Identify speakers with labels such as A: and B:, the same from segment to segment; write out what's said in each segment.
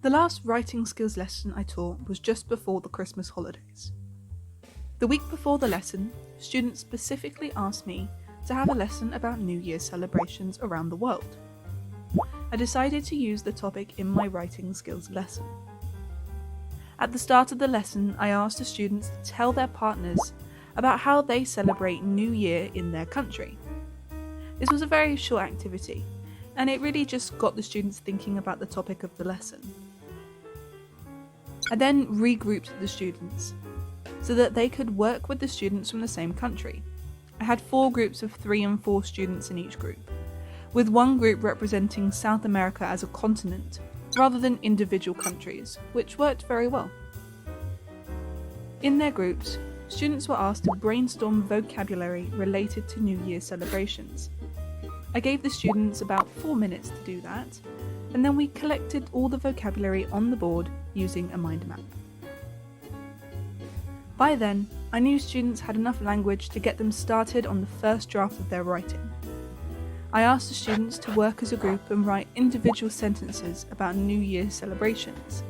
A: The last writing skills lesson I taught was just before the Christmas holidays. The week before the lesson, students specifically asked me to have a lesson about New Year's celebrations around the world. I decided to use the topic in my writing skills lesson. At the start of the lesson, I asked the students to tell their partners about how they celebrate New Year in their country. This was a very short activity, and it really just got the students thinking about the topic of the lesson. I then regrouped the students so that they could work with the students from the same country. I had 4 groups of 3 and 4 students in each group, with one group representing South America as a continent rather than individual countries, which worked very well. In their groups, students were asked to brainstorm vocabulary related to New Year celebrations. I gave the students about 4 minutes to do that, and then we collected all the vocabulary on the board using a mind map. By then, I knew students had enough language to get them started on the first draft of their writing. I asked the students to work as a group and write individual sentences about New Year celebrations.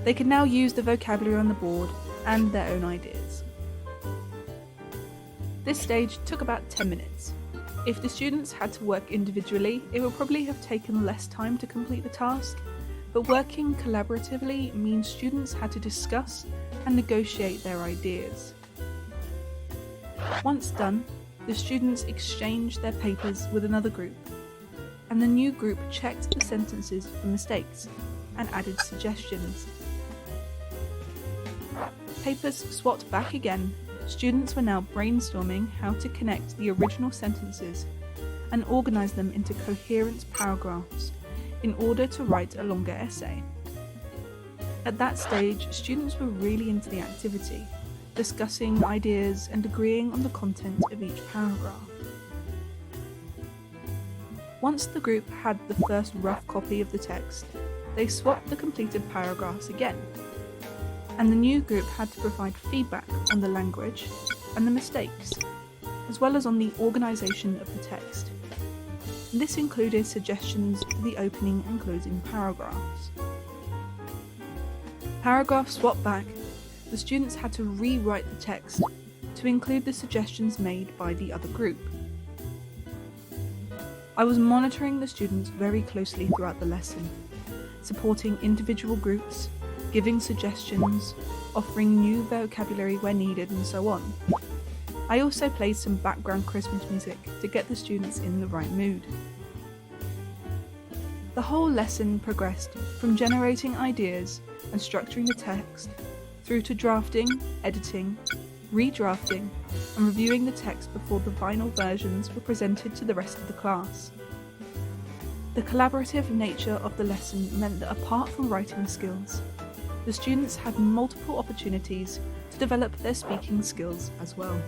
A: They could now use the vocabulary on the board and their own ideas. This stage took about 10 minutes. If the students had to work individually, it would probably have taken less time to complete the task, but working collaboratively means students had to discuss and negotiate their ideas. Once done, the students exchanged their papers with another group, and the new group checked the sentences for mistakes and added suggestions. Papers swapped back again, students were now brainstorming how to connect the original sentences and organise them into coherent paragraphs in order to write a longer essay. At that stage, students were really into the activity, discussing ideas and agreeing on the content of each paragraph. Once the group had the first rough copy of the text, they swapped the completed paragraphs again, and the new group had to provide feedback on the language and the mistakes, as well as on the organisation of the text. This included suggestions for the opening and closing paragraphs. Paragraphs swapped back, the students had to rewrite the text to include the suggestions made by the other group. I was monitoring the students very closely throughout the lesson, supporting individual groups, giving suggestions, offering new vocabulary where needed, and so on. I also played some background Christmas music to get the students in the right mood. The whole lesson progressed from generating ideas and structuring the text through to drafting, editing, redrafting, and reviewing the text before the final versions were presented to the rest of the class. The collaborative nature of the lesson meant that apart from writing skills, the students had multiple opportunities to develop their speaking skills as well.